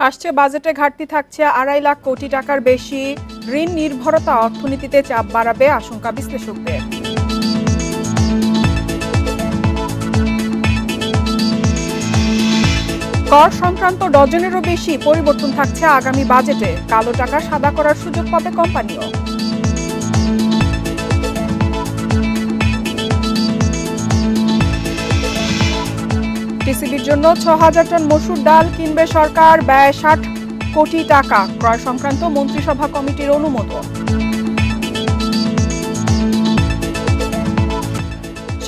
আসছে বাজেটে ঘাটতি থাকছে ২.৫ লাখ কোটি টাকার বেশি। ঋণ নির্ভরতা অর্থনীতিতে চাপ বাড়াবে আশঙ্কা বিশ্লেষকদের। কর সংক্রান্ত ডজনেরও বেশি পরিবর্তন থাকছে আগামী বাজেটে। কালো টাকা সাদা করার সুযোগ পাবে কোম্পানিও। টিসিবির জন্য ৬,০০০ টন মসুর ডাল কিনবে সরকার, ব্যয় ৬০ কোটি টাকা। ক্রয় সংক্রান্ত মন্ত্রিসভা কমিটির অনুমোদন।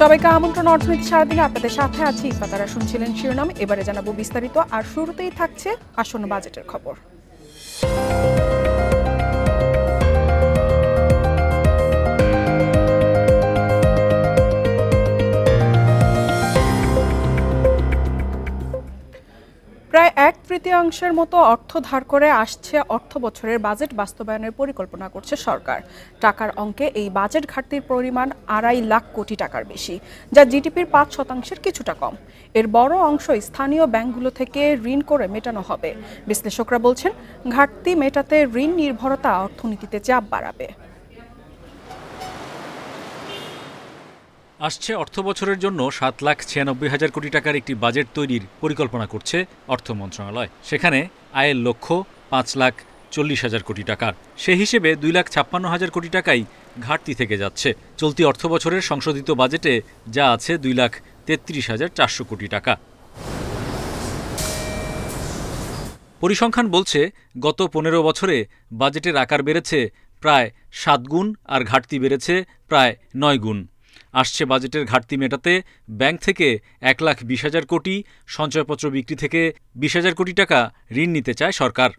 সবাইকে আমন্ত্রণ অর্থনীতি সারাদিনে আপনাদের সাথে আছি ইফা তারা। শুনছিলেন শিরোনাম, এবারে জানাবো বিস্তারিত। আর শুরুতেই থাকছে আসন্ন বাজেটের খবর। প্রায় ১/৩ মতো অর্থ ধার করে আসছে অর্থ বছরের বাজেট বাস্তবায়নের পরিকল্পনা করছে সরকার। টাকার অঙ্কে এই বাজেট ঘাটতির পরিমাণ ২.৫ লাখ কোটি টাকার বেশি, যা জিডিপির ৫% কিছুটা কম। এর বড় অংশ স্থানীয় ব্যাংকগুলো থেকে ঋণ করে মেটানো হবে। বিশ্লেষকরা বলছেন, ঘাটতি মেটাতে ঋণ নির্ভরতা অর্থনীতিতে চাপ বাড়াবে। আসছে অর্থ বছরের জন্য ৭,৯৬,০০০ কোটি টাকার একটি বাজেট তৈরির পরিকল্পনা করছে অর্থ মন্ত্রণালয়। সেখানে আয়ের লক্ষ্য ৫,৪০,০০০ কোটি টাকার। সে হিসেবে ২,৫৬,০০০ কোটি টাকাই ঘাটতি থেকে যাচ্ছে। চলতি অর্থ বছরের সংশোধিত বাজেটে যা আছে ২,৩৩,৪০০ কোটি টাকা। পরিসংখ্যান বলছে, গত ১৫ বছরে বাজেটের আকার বেড়েছে প্রায় ৭ গুণ, আর ঘাটতি বেড়েছে প্রায় ৯ গুণ। আসছে বাজেটের ঘাটতি মেটাতে ব্যাংক থেকে ১,২০,০০০ কোটি, সঞ্চয়পত্র বিক্রি থেকে ২০,০০০ কোটি টাকা ঋণ নিতে চায় সরকার।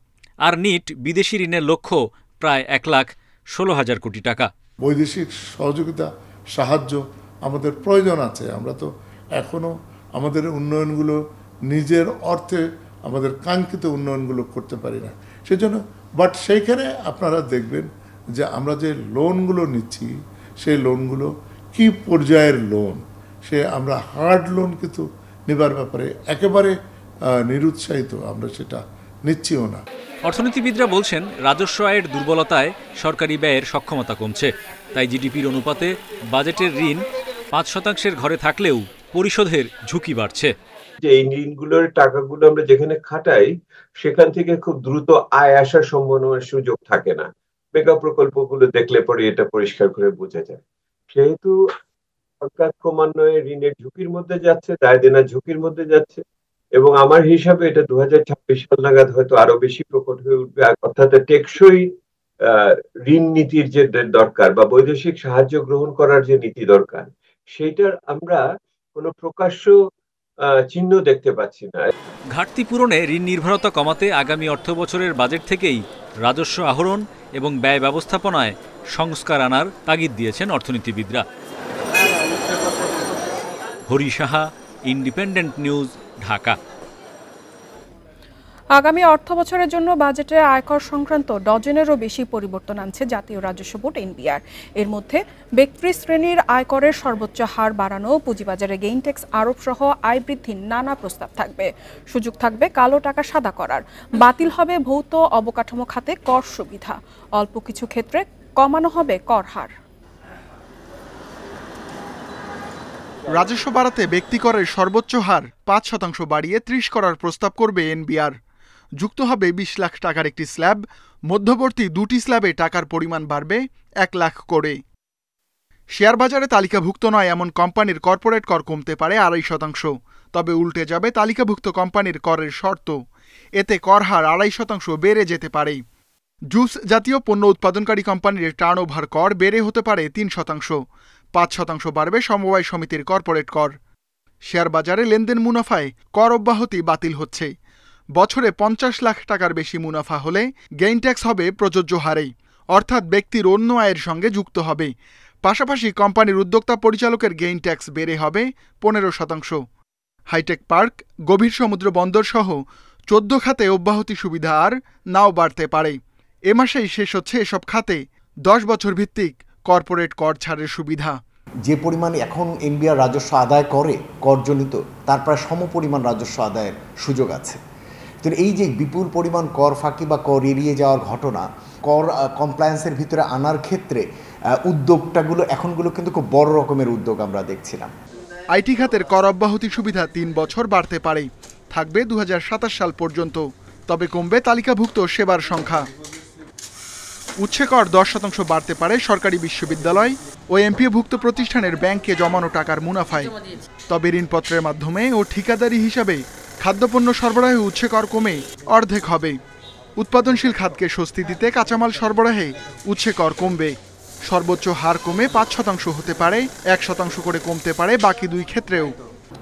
আর নিট বিদেশি ঋণের লক্ষ্য প্রায় ১,১৬,০০০ কোটি টাকা। বৈদেশিক সহযোগিতা, সাহায্য আমাদের প্রয়োজন আছে। আমরা তো এখনো আমাদের উন্নয়নগুলো নিজের অর্থে আমাদের কাঙ্ক্ষিত উন্নয়নগুলো করতে পারি না। সেজন্য সেইখানে আপনারা দেখবেন যে আমরা যে লোনগুলো নিচ্ছি, সেই লোনগুলো কি পর্যায়ের লোন, সে আমরা হার্ড লোন কিন্তু নেবার ব্যাপারে একেবারে নিরুৎসাহিত, আমরা সেটা নিচ্ছিও না। অর্থনীতিবিদরা বলছেন, রাজস্ব আয়ের দুর্বলতায় সরকারি ব্যয়ের সক্ষমতা কমছে। তাই জিডিপির অনুপাতে বাজেটের ঋণ ৫% ঘরে থাকলেও পরিশোধের ঝুঁকি বাড়ছে। যে এই ঋণগুলোর টাকাগুলো আমরা যেখানে খাটাই, সেখান থেকে খুব দ্রুত আয় আসার সম্ভাবনার সুযোগ থাকে না। মেগা প্রকল্পগুলো দেখলে পরে এটা পরিষ্কার করে বোঝা যায়। সেহেতু সরকার ক্রমান্বয়ে ঋণের ঝুঁকির মধ্যে যাচ্ছে, দায় দেনার ঝুঁকির মধ্যে যাচ্ছে, এবং আমার হিসাবে এটা ২০২৬ সাল নাগাদ হয়তো আরো বেশি প্রকট হয়ে উঠবে। অর্থাৎ টেকসই ঋণ নীতির যে দরকার বা বৈদেশিক সাহায্য গ্রহণ করার যে নীতি দরকার, সেইটার আমরা কোনো প্রকাশ্য চিহ্ন দেখতে পাচ্ছি না। ঘাটতি পূরণে ঋণ নির্ভরতা কমাতে আগামী অর্থ বছরের বাজেট থেকেই রাজস্ব আহরণ এবং ব্যয় ব্যবস্থাপনায় সংস্কার আনার তাগিদ দিয়েছেন অর্থনীতিবিদরা। Hari Saha, Independent News, Dhaka. আগামী অর্থ বছরের জন্য বাজেটে আয়কর সংক্রান্ত ডজনেরও বেশি পরিবর্তন আনছে জাতীয় রাজস্ব বোর্ড এনবিআর। এর মধ্যে ব্যক্তি শ্রেণীর আয়করের সর্বোচ্চ হার বাড়ানো, পুঁজিবাজারে গেইন ট্যাক্স আরোপ সহ আয় বৃদ্ধির নানা প্রস্তাব থাকবে। সুযোগ থাকবে কালো টাকা সাদা করার। বাতিল হবে ভৌত অবকাঠামো খাতে কর সুবিধা। অল্প কিছু ক্ষেত্রে কমানো হবে কর হার। রাজস্ব বাড়াতে ব্যক্তি করের সর্বোচ্চ হার ৫% বাড়িয়ে ৩০ করার প্রস্তাব করবে এনবিআর। যুক্ত হবে ২০ লাখ টাকার একটি স্ল্যাব। মধ্যবর্তী দুটি স্ল্যাবে টাকার পরিমাণ বাড়বে ১ লাখ করে। শেয়ার বাজারে তালিকাভুক্ত নয় এমন কোম্পানির কর্পোরেট কর কমতে পারে ২.৫%। তবে উল্টে যাবে তালিকাভুক্ত কোম্পানির করের শর্ত। এতে কর হার ২.৫% বেড়ে যেতে পারে। জুস জাতীয় পণ্য উৎপাদনকারী কোম্পানির টার্নওভার কর বেড়ে হতে পারে ৩%। ৫% বাড়বে সমবায় সমিতির কর্পোরেট কর। শেয়ার বাজারে লেনদেন মুনাফায় কর অব্যাহতি বাতিল হচ্ছে। বছরে ৫০ লাখ টাকার বেশি মুনাফা হলে গেইন ট্যাক্স হবে প্রযোজ্য হারেই, অর্থাৎ ব্যক্তির অন্য আয়ের সঙ্গে যুক্ত হবে। পাশাপাশি কোম্পানির উদ্যোক্তা পরিচালকের গেইন ট্যাক্স বেড়ে হবে ১৫%। হাইটেক পার্ক, গভীর সমুদ্র বন্দর সহ ১৪ খাতে অব্যাহতি সুবিধা আর নাও বাড়তে পারে। এ মাসেই শেষ হচ্ছে এসব খাতে ১০ বছর ভিত্তিক কর্পোরেট কর ছাড়ের সুবিধা। যে পরিমাণ এখন এনবিআর রাজস্ব আদায় করে করজনিত, তার প্রায় সমপরিমাণ রাজস্ব আদায়ের সুযোগ আছে। তো এই যে বিপুল পরিমাণ কর ফাঁকি বা কর এড়িয়ে যাওয়ার ঘটনা, কর কমপ্লায়েন্সের ভিতরে আনার ক্ষেত্রে উদ্যোগটাগুলো এখনগুলো কিন্তু খুব বড় রকমের উদ্যোগ আমরা দেখছিলাম। আইটি খাতের কর অব্যাহতি সুবিধা 3 বছর বাড়তে পারে, থাকবে 2027 সাল পর্যন্ত। তবে কমবে তালিকাভুক্ত সেবার সংখ্যা। উৎসে কর 10% বাড়তে পারে সরকারি বিশ্ববিদ্যালয় ও এমপিওভুক্ত প্রতিষ্ঠানের ব্যাংকে জমানো টাকার মুনাফায়। তবে ঋণপত্রের মাধ্যমে ও ঠিকাদারি হিসাবে খাদ্যপণ্য সরবরাহে উৎসে কর কমে অর্ধেক হবে। উৎপাদনশীল খাতকে স্বস্তি দিতে কাঁচামাল সরবরাহে উৎসে কর কমবে। সর্বোচ্চ হার কমে 5% হতে পারে, 1% করে কমতে পারে বাকি 2 ক্ষেত্রেও।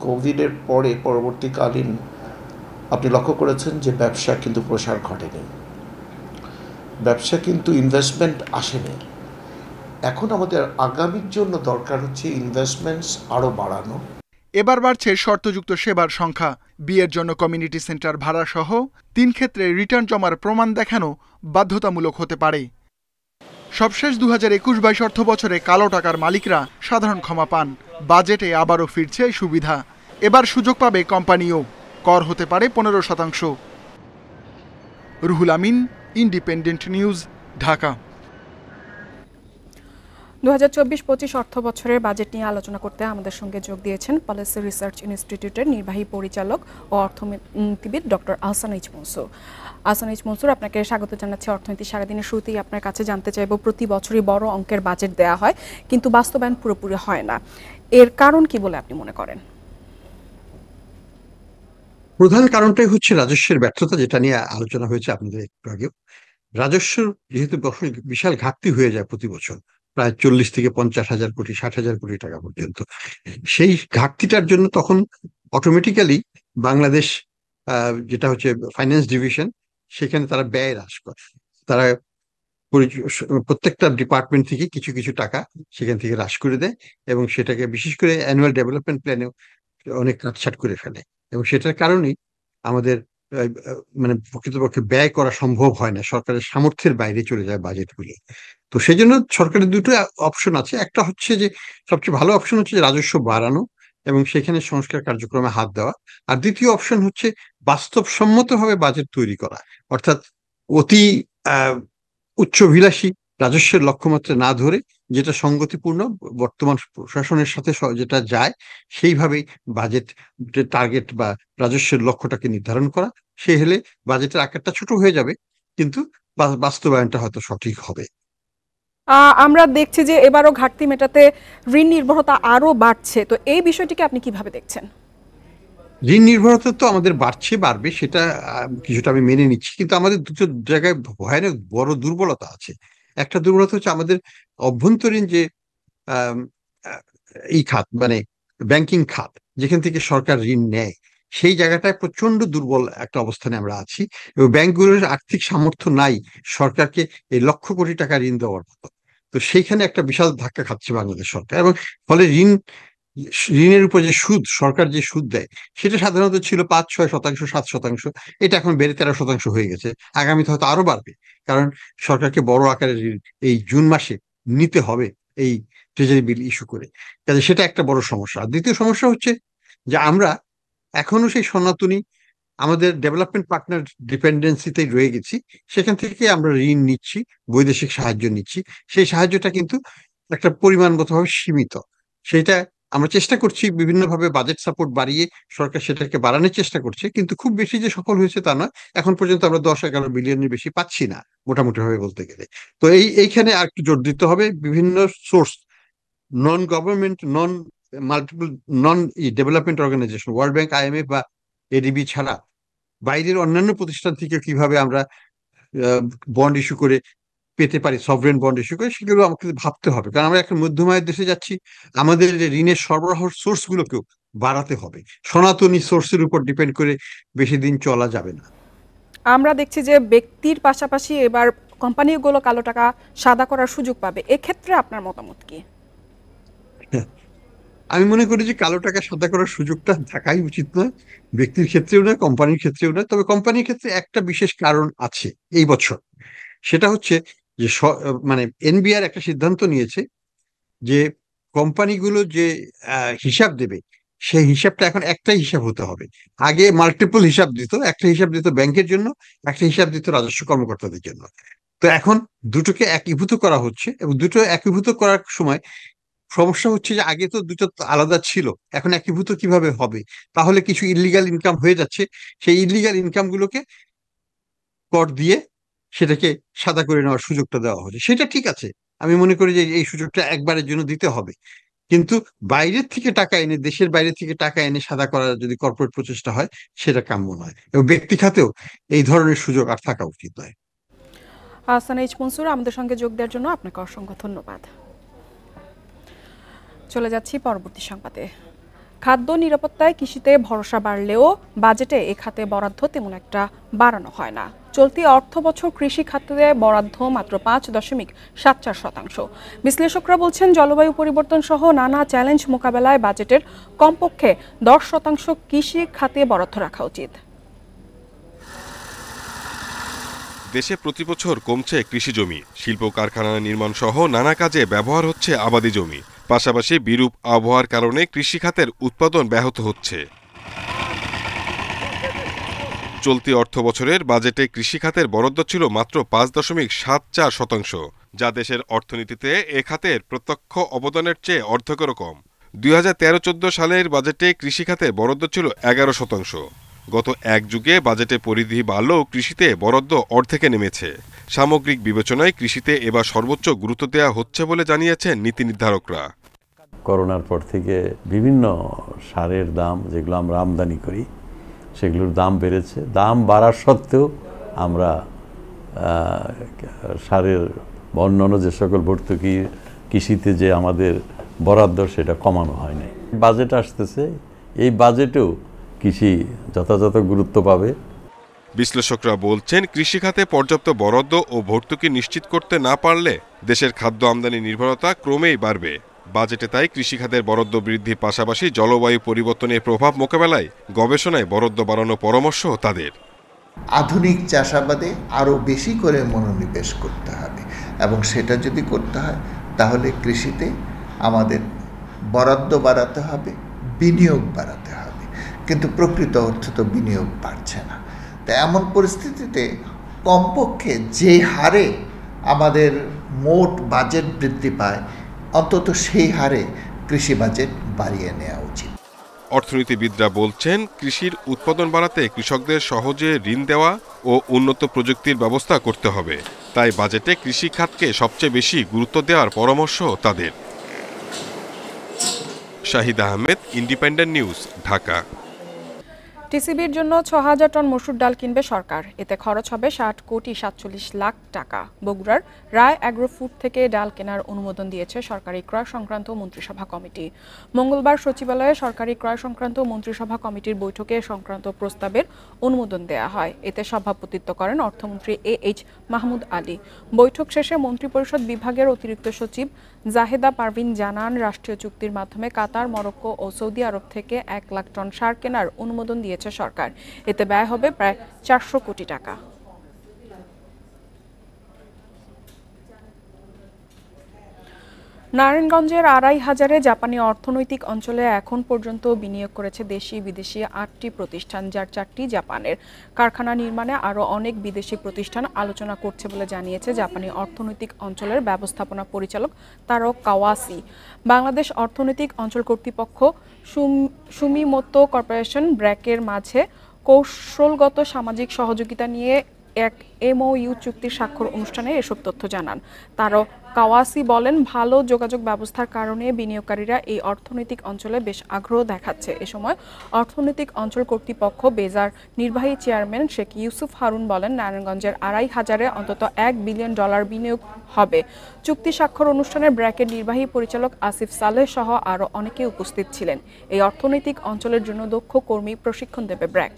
কোভিডের পরে পরবর্তীকালীন আপনি লক্ষ্য করেছেন যে ব্যবসা কিন্তু প্রসার ঘটেনি, ব্যবসা কিন্তু ইনভেস্টমেন্ট আসেনি। এখন আমাদের আগামীর জন্য দরকার হচ্ছে ইনভেস্টমেন্টস আরও বাড়ানো। এবার বাড়ছে শর্তযুক্ত সেবার সংখ্যা। বিয়ের জন্য কমিউনিটি সেন্টার ভাড়া সহ 3 ক্ষেত্রে রিটার্ন জমার প্রমাণ দেখানো বাধ্যতামূলক হতে পারে। সবশেষ 2021-22 অর্থ বছরে কালো টাকার মালিকরা সাধারণ ক্ষমা পান। বাজেটে আবারও ফিরছে এই সুবিধা। এবার সুযোগ পাবে কোম্পানিও। কর হতে পারে 15%। Ruhul Amin, independent News, Dhaka. 2024-25 অর্থ বছরের বাজেট নিয়ে আলোচনা করতে আমাদের সঙ্গে যোগ দিয়েছেন পলিসি রিসার্চ ইনস্টিটিউটের নির্বাহী পরিচালক ও অর্থনীতিবিদ doctor Ahsan H Mansur. Ahsan H Mansur, আপনাকে স্বাগত জানাচ্ছি অর্থনীতি সারাদিনের শুরুতেই আপনার কাছে জানতে চাইব, প্রতি বছরই বড় অঙ্কের বাজেট দেওয়া হয় কিন্তু বাস্তবায়ন পুরোপুরি হয় না, এর কারণ কি বলে আপনি মনে করেন? প্রধান কারণটাই হচ্ছে রাজস্বের ব্যর্থতা, যেটা নিয়ে আলোচনা হয়েছে আপনাদের একটু আগেও। রাজস্ব যেহেতু বিশাল ঘাটতি হয়ে যায় প্রতি বছর, প্রায় 40 থেকে 50,000 কোটি 60,000 কোটি টাকা পর্যন্ত, সেই ঘাটতিটার জন্য তখন অটোমেটিক্যালি বাংলাদেশ যেটা হচ্ছে ফাইন্যান্স ডিভিশন, সেখানে তারা ব্যয় হ্রাস করে। তারা প্রত্যেকটা ডিপার্টমেন্ট থেকে কিছু কিছু টাকা সেখান থেকে হ্রাস করে দেয় এবং সেটাকে বিশেষ করে অ্যানুয়াল ডেভেলপমেন্ট প্ল্যানেও অনেক কাটছাট করে ফেলে। এবং সেটার কারণেই আমাদের মানে প্রকৃতপক্ষে ব্যয় করা সম্ভব হয় না, সরকারের সামর্থ্যের বাইরে চলে যায় বাজেটগুলি। তো সেই জন্য সরকারের দুটো অপশন আছে। একটা হচ্ছে যে সবচেয়ে ভালো অপশন হচ্ছে যে রাজস্ব বাড়ানো এবং সেখানে সংস্কার কার্যক্রমে হাত দেওয়া। আর দ্বিতীয় অপশন হচ্ছে বাস্তবসম্মতভাবে বাজেট তৈরি করা, অর্থাৎ অতি উচ্চাভিলাষী রাজস্বের লক্ষ্যমাত্রা না ধরে যেটা সঙ্গতিপূর্ণ বর্তমান প্রশাসনের সাথে যেটা যায়, সেইভাবেই বাজেট টার্গেট বা রাজস্বের লক্ষ্যটাকে নির্ধারণ করা। সেই হলে বাজেটের আকারটা ছোট হয়ে যাবে কিন্তু বাস্তবায়নটা হয়তো সঠিক হবে। আমরা দেখছি যে এবারও ঘাটতি মেটাতে ঋণ নির্ভরতা আরো বাড়ছে, তো এই বিষয়টিকে আপনি কিভাবে দেখছেন? ঋণ নির্ভরতা তো আমাদের বাড়বে, সেটা কিছুটা আমি মেনে নিচ্ছি, কিন্তু আমাদের দুটো জায়গায় ভয়ানক বড় দুর্বলতা আছে। একটা দুর্বলতা হচ্ছে আমাদের অভ্যন্তরীণ যে এই খাত, মানে ব্যাংকিং খাত, যেখান থেকে সরকার ঋণ নেয়, সেই জায়গাটায় প্রচন্ড দুর্বল একটা অবস্থানে আমরা আছি এবং ব্যাংকগুলোর আর্থিক সামর্থ্য নাই সরকারকে এই লক্ষ কোটি টাকা ঋণ দেওয়ার মতো। তো সেইখানে একটা বিশাল ধাক্কা খাচ্ছে বাংলাদেশ সরকার, এবং ফলে ঋণের উপর যে সুদ, সরকার যে সুদ দেয়, সেটা সাধারণত ছিল 5-6%, 7%, এটা এখন বেড়ে 13% হয়ে গেছে। আগামীতে হয়তো আরো বাড়বে, কারণ সরকারকে বড় আকারের ঋণ এই জুন মাসে নিতে হবে এই ট্রেজারি বিল ইস্যু করে। কাজে সেটা একটা বড় সমস্যা। আর দ্বিতীয় সমস্যা হচ্ছে যে আমরা এখনো সেই সনাতনী আমাদের ডেভেলপমেন্ট পার্টনার ডিপেন্ডেন্সিতেই রয়ে গেছি। সেখান থেকে আমরা ঋণ নিচ্ছি, বৈদেশিক সাহায্য নিচ্ছি, সেই সাহায্যটা কিন্তু একটা পরিমাণগতভাবে সীমিত। সেটা আমরা চেষ্টা করছি বিভিন্নভাবে, বাজেট সাপোর্ট বাড়িয়ে সরকার সেটাকে বাড়ানোর চেষ্টা করছে, কিন্তু খুব বেশি যে সফল হয়েছে তা নয়। এখন পর্যন্ত আমরা 10-11 বিলিয়নের বেশি পাচ্ছি না মোটামুটি ভাবে বলতে গেলে। তো এইখানে আর একটু জোর দিতে হবে। বিভিন্ন source, non government, multiple non development organization, World Bank, IMF বা ADB ছাড়া বাইরের অন্যান্য প্রতিষ্ঠান থেকে কিভাবে আমরা বন্ড ইস্যু করে পেতে পারি, সভরেন বন্ড ইস্যু করে, সেগুলো আমাকে ভাবতে হবে। কারণ আমরা একটা মধ্যমায়ের দেশে যাচ্ছি, আমাদের ঋণের সরবরাহ সোর্স গুলোকেও বাড়াতে হবে। সনাতনী সোর্সের উপর ডিপেন্ড করে বেশি দিন চলা যাবে না। আমরা দেখছি যে ব্যক্তির পাশাপাশি এবার কোম্পানিগুলো কালো টাকা সাদা করার সুযোগ পাবে, এক্ষেত্রে আপনার মতামত কি? আমি মনে করি যে কালো টাকা সাদা করার সুযোগটা থাকাই উচিত নয়, ব্যক্তির ক্ষেত্রেও নয়, কোম্পানির ক্ষেত্রেও নয়। তবে কোম্পানির ক্ষেত্রে একটা বিশেষ কারণ আছে এই বছর, সেটা হচ্ছে যে মানে NBR একটা সিদ্ধান্ত নিয়েছে যে কোম্পানিগুলো যে হিসাব দেবে, সেই হিসাবটা এখন একটাই হিসাব হতে হবে। আগে মাল্টিপল হিসাব দিত, একটা হিসাব দিত ব্যাংকের জন্য, একটা হিসাব দিত রাজস্ব কর্মকর্তাদের জন্য। তো এখন দুটোকে একীভূত করা হচ্ছে, এবং দুটো একীভূত করার সময় সমস্যা হচ্ছে যে আগে তো দুটো আলাদা ছিল, এখন একীভূত কিভাবে হবে? তাহলে কিছু ইলিগাল ইনকাম হয়ে যাচ্ছে, সেই ইলিগাল ইনকাম গুলোকে কর দিয়ে সেটাকে সাদা করে নেওয়ার সুযোগটা দেওয়া হচ্ছে। সেটা ঠিক আছে, আমি মনে করি যে এই সুযোগটা একবারের জন্য দিতে হবে, কিন্তু বাইরের থেকে টাকা এনে, দেশের বাইরে থেকে টাকা এনে সাদা করার যদি কর্পোরেট প্রচেষ্টা হয়, সেটা কাম্য নয়, এবং ব্যক্তি খাতেও এই ধরনের সুযোগ আর থাকা উচিত নয়। আহসান এইচ মনসুর, আমাদের সঙ্গে যোগ দেওয়ার জন্য আপনাকে অসংখ্য ধন্যবাদ। চলে যাচ্ছি পরবর্তী সংবাদে। খাদ্য নিরাপত্তায় কৃষিতে ভরসা বাড়লেও বাজেটে এ খাতে বরাদ্দ তেমন একটা বাড়ানো হয় না। চলতি অর্থ বছর কৃষি খাতে বরাদ্দ মাত্র 5.74%। বিশ্লেষকরা বলছেন, জলবায়ু পরিবর্তন সহ নানা চ্যালেঞ্জ মোকাবেলায় বাজেটের কমপক্ষে 10% কৃষি খাতে বরাদ্দ রাখা উচিত। দেশে প্রতি বছর কমছে কৃষি জমি, শিল্প কারখানা নির্মাণ সহ নানা কাজে ব্যবহার হচ্ছে আবাদি জমি। পাশাপাশি বিরূপ আবহাওয়ার কারণে কৃষি খাতের উৎপাদন ব্যাহত হচ্ছে। চলতি অর্থ বছরের বাজেটে কৃষি খাতের বরাদ্দ ছিল মাত্র 5.74%, যা দেশের অর্থনীতিতে এ খাতের প্রত্যক্ষ অবদানের চেয়ে অর্ধেকেরও কম। 2013-14 সালের বাজেটে কৃষি খাতের বরাদ্দ ছিল 11%। গত এক যুগে বাজেটে পরিধি বাড়লেও কৃষিতে বরাদ্দ অর্ধেকে নেমেছে। সামগ্রিক বিবেচনায় কৃষিতে এবার সর্বোচ্চ গুরুত্ব দেওয়া হচ্ছে বলে জানিয়েছেন নীতি নির্ধারকরা। করোনার পর থেকে বিভিন্ন সারের দাম যেগুলো আমরা আমদানি করি সেগুলোর দাম বেড়েছে। দাম বাড়ার সত্ত্বেও আমরা সারের অন্যান্য যে সকল ভর্তুকি কৃষিতে যে আমাদের বরাদ্দ সেটা কমানো হয়নি। বাজেট আসতেছে, এই বাজেটেও কৃষি যথাযথ গুরুত্ব পাবে। বিশ্লেষকরা বলছেন, কৃষি খাতে পর্যাপ্ত বরাদ্দ ও ভর্তুকি নিশ্চিত করতে না পারলে দেশের খাদ্য আমদানি নির্ভরতা ক্রমেই বাড়বে। বাজেটে তাই কৃষি খাতের বরাদ্দ বৃদ্ধির পাশাপাশি জলবায়ু পরিবর্তনের প্রভাব মোকাবেলায় গবেষণায় বরাদ্দ বাড়ানোর পরামর্শ তাদের। আধুনিক চাষাবাদে আরও বেশি করে মনোনিবেশ করতে হবে, এবং সেটা যদি করতে হয় তাহলে কৃষিতে আমাদের বরাদ্দ বাড়াতে হবে, বিনিয়োগ বাড়াতে হবে, কিন্তু প্রকৃত অর্থে তো বিনিয়োগ বাড়ছে না। তাই এমন পরিস্থিতিতে কমপক্ষে যে হারে আমাদের মোট বাজেট বৃদ্ধি পায়, অন্তত সেই হারে কৃষি বাজেট বাড়িয়ে নেওয়া উচিত। অর্থনীতিবিদরা বলছেন, কৃষির উৎপাদন বাড়াতে কৃষকদের সহজে ঋণ দেওয়া ও উন্নত প্রযুক্তির ব্যবস্থা করতে হবে। তাই বাজেটে কৃষি খাতকে সবচেয়ে বেশি গুরুত্ব দেওয়ার পরামর্শ তাদের। Shahid Ahmed, Independent News, Dhaka. টিসিবির জন্য ৬,০০০ টন মসুর ডাল কিনবে সরকার, এতে খরচ হবে ৬০,৪৭,০০,০০০ টাকা। বগুড়ার রায় অ্যাগ্রো ফুড থেকে ডাল কেনার অনুমোদন দিয়েছে সরকারি ক্রয় সংক্রান্ত মন্ত্রিসভা কমিটি। মঙ্গলবার সচিবালয়ে সরকারি ক্রয় সংক্রান্ত মন্ত্রিসভা কমিটির বৈঠকে সংক্রান্ত প্রস্তাবের অনুমোদন দেয়া হয়। এতে সভাপতিত্ব করেন অর্থমন্ত্রী AH মাহমুদ আলী। বৈঠক শেষে মন্ত্রিপরিষদ বিভাগের অতিরিক্ত সচিব জাহেদা পারভিন জানান, রাষ্ট্রীয় চুক্তির মাধ্যমে কাতার, মরক্কো ও সৌদি আরব থেকে ১ লাখ টন সার কেনার অনুমোদন দিয়েছে সরকার। এতে ব্যয় হবে প্রায় ৪০০ কোটি টাকা। নারায়ণগঞ্জের ২৫০০ জাপানি অর্থনৈতিক অঞ্চলে এখন পর্যন্ত বিনিয়োগ করেছে দেশি বিদেশি ৮টি প্রতিষ্ঠান, যার ৪টি জাপানের। কারখানা নির্মাণে আরও অনেক বিদেশি প্রতিষ্ঠান আলোচনা করছে বলে জানিয়েছে জাপানি অর্থনৈতিক অঞ্চলের ব্যবস্থাপনা পরিচালক তারো কাওয়াসি। বাংলাদেশ অর্থনৈতিক অঞ্চল কর্তৃপক্ষ সুমিমোতো কর্পোরেশন ব্র্যাকের মাঝে কৌশলগত সামাজিক সহযোগিতা নিয়ে এক MOU চুক্তির স্বাক্ষর অনুষ্ঠানে এসব তথ্য জানান। তারও কাওয়াসি বলেন, ভালো যোগাযোগ ব্যবস্থার কারণে বিনিয়োগকারীরা এই অর্থনৈতিক অঞ্চলে বেশ আগ্রহ দেখাচ্ছে। এ সময় অর্থনৈতিক অঞ্চল কর্তৃপক্ষ বেজার নির্বাহী চেয়ারম্যান শেখ ইউসুফ হারুন বলেন, নারায়ণগঞ্জের ২৫০০-এ অন্তত $1 বিলিয়ন বিনিয়োগ হবে। চুক্তি স্বাক্ষর অনুষ্ঠানে ব্র্যাকের নির্বাহী পরিচালক আসিফ সালেহ সহ আরও অনেকে উপস্থিত ছিলেন। এই অর্থনৈতিক অঞ্চলের জন্য দক্ষ কর্মী প্রশিক্ষণ দেবে ব্র্যাক।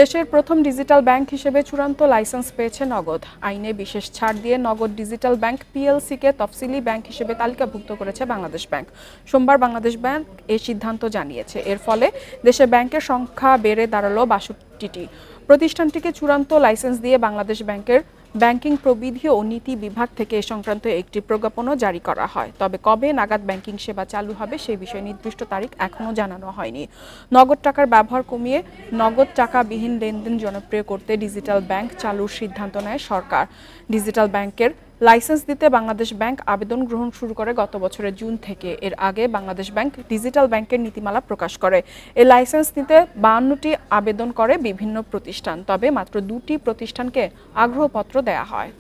দেশের প্রথম ডিজিটাল ব্যাংক হিসেবে চূড়ান্ত লাইসেন্স পেয়েছে নগদ। আইনে বিশেষ ছাড় দিয়ে নগদ ডিজিটাল ব্যাংক PLC-কে তফসিলি ব্যাংক হিসেবে তালিকাভুক্ত করেছে বাংলাদেশ ব্যাংক। সোমবার বাংলাদেশ ব্যাংক এই সিদ্ধান্ত জানিয়েছে। এর ফলে দেশে ব্যাংকের সংখ্যা বেড়ে দাঁড়ালো ৬২টি। প্রতিষ্ঠানটিকে চূড়ান্ত লাইসেন্স দিয়ে বাংলাদেশ ব্যাংকের ব্যাংকিং প্রবিধি ও নীতি বিভাগ থেকে এ সংক্রান্ত একটি প্রজ্ঞাপনও জারি করা হয়। তবে কবে নাগাদ ব্যাংকিং সেবা চালু হবে সেই বিষয়ে নির্দিষ্ট তারিখ এখনও জানানো হয়নি। নগদ টাকার ব্যবহার কমিয়ে নগদ টাকাবিহীন লেনদেন জনপ্রিয় করতে ডিজিটাল ব্যাংক চালুর সিদ্ধান্ত নেয় সরকার। ডিজিটাল ব্যাংকের লাইসেন্স দিতে বাংলাদেশ ব্যাংক আবেদন গ্রহণ শুরু করে গত বছরের জুন থেকে। এর আগে বাংলাদেশ ব্যাংক ডিজিটাল ব্যাংকের নীতিমালা প্রকাশ করে। এই লাইসেন্স নিতে 52টি আবেদন করে বিভিন্ন প্রতিষ্ঠান, তবে মাত্র 2টি প্রতিষ্ঠানকে আগ্রহপত্র দেয়া হয়।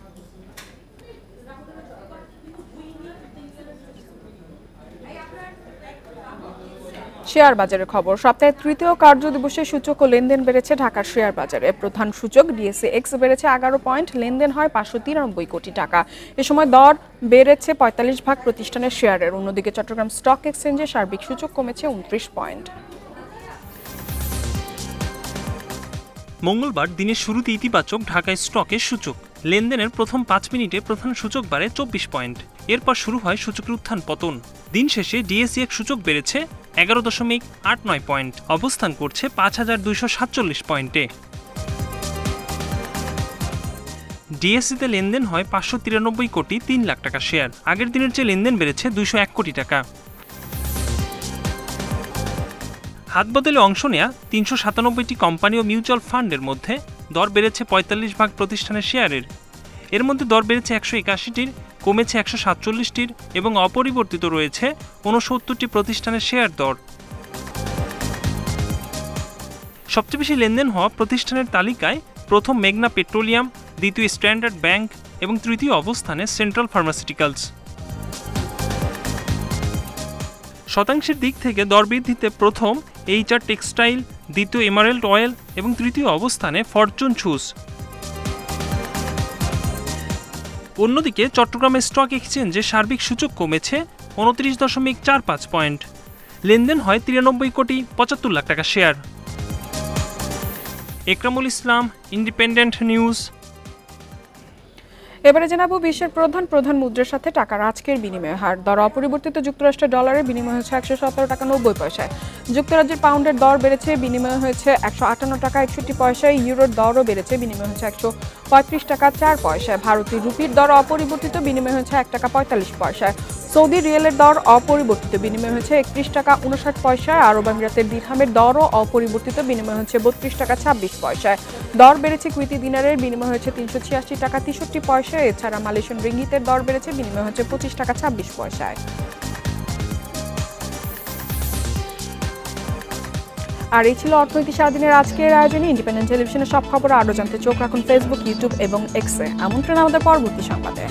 শেয়ার বাজারের খবর। সপ্তাহের তৃতীয় কার্যদিবসে সূচক ও লেনদেন বেড়েছে ঢাকার শেয়ার বাজারে। প্রধান সূচক DSE-X বেড়েছে 11 পয়েন্ট, লেনদেন হয় 593 কোটি টাকা। এ সময় দর বেড়েছে 45 ভাগ প্রতিষ্ঠানের শেয়ারের। অন্যদিকে চট্টগ্রাম স্টক এক্সচেঞ্জে সার্বিক সূচক কমেছে 29 পয়েন্ট। মঙ্গলবার দিনের শুরুতে ইতিবাচক ঢাকা স্টকের সূচক। লেনদেনের প্রথম 5 মিনিটে প্রধান সূচক বাড়ে 24 পয়েন্ট। এরপর শুরু হয় সূচকের উত্থান পতন। দিন শেষে DSE-X সূচক বেড়েছে 11.89 পয়েন্ট, অবস্থান করছে 5247 পয়েন্টে। ডিএসসিতে লেনদেন হয় 593 কোটি 3 লাখ টাকা শেয়ার। আগের দিনের চেয়ে লেনদেন বেড়েছে 201 কোটি টাকা। হাত বদলে অংশ নেয়া 397টি কোম্পানি ও মিউচুয়াল ফান্ডের মধ্যে দর বেড়েছে 45 ভাগ প্রতিষ্ঠানের শেয়ারের। এর মধ্যে দর বেড়েছে 181টির, কমেছে 147টির এবং অপরিবর্তিত রয়েছে 69টি প্রতিষ্ঠানের শেয়ার দর। সবচেয়ে বেশি লেনদেন হওয়া প্রতিষ্ঠানের তালিকায় প্রথম মেঘনা পেট্রোলিয়াম, দ্বিতীয় স্ট্যান্ডার্ড ব্যাংক এবং তৃতীয় অবস্থানে সেন্ট্রাল ফার্মাসিউটিক্যালস। শতাংশের দিক থেকে দর বৃদ্ধিতে প্রথম HR টেক্সটাইল, দ্বিতীয় এমারেল্ড অয়েল এবং তৃতীয় অবস্থানে ফরচুন শুজ। অন্যদিকে চট্টগ্রামের স্টক এক্সচেঞ্জে সার্বিক সূচক কমেছে 29.45 পয়েন্ট। লেনদেন হয় 93 কোটি 75 লাখ টাকা শেয়ার। একরামুল ইসলাম, ইন্ডিপেন্ডেন্ট নিউজ। এবারে জানাবো বিশ্বের প্রধান মুদ্রার সাথে টাকার আজকের বিনিময় হার। দর অপরিবর্তিত যুক্তরাষ্ট্রের ডলারের বিনিময় হচ্ছে 117 টাকা 90 পয়সায়। যুক্তরাজ্যের পাউন্ডের দর বেড়েছে, বিনিময় হয়েছে 158 টাকা 61 পয়সায়। ইউরোর দরও বেড়েছে, বিনিময় হচ্ছে 135 টাকা 4 পয়সায়। ভারতীয় রুপির দর অপরিবর্তিত, বিনিময় হচ্ছে 1 টাকা 45 পয়সায়। সৌদি রিয়েলের দর অপরিবর্তিত, বিনিময় হচ্ছে 31 টাকা 59 পয়সায়। আরব আমিরাতের দিরহামের দরও অপরিবর্তিত, বিনিময় হচ্ছে 32 টাকা 26 পয়সায়। দর বেড়েছে কুয়েতি দিনারের, বিনিময় হচ্ছে 386 টাকা 63 পয়সায়। এছাড়া মালয়েশিয়ান রিঙ্গিতের দর বেড়েছে, বিনিময় হচ্ছে 25 টাকা 26 পয়সায়। আর এই ছিল অর্থনীতি সারাদিনের আজকের আয়োজনে। ইন্ডিপেন্ডেন্ট টেলিভিশনের সব খবর আরও জানতে চোখ রাখুন ফেসবুক, ইউটিউব এবং এক্সে। আমন্ত্রণ আমাদের পরবর্তী সংবাদে।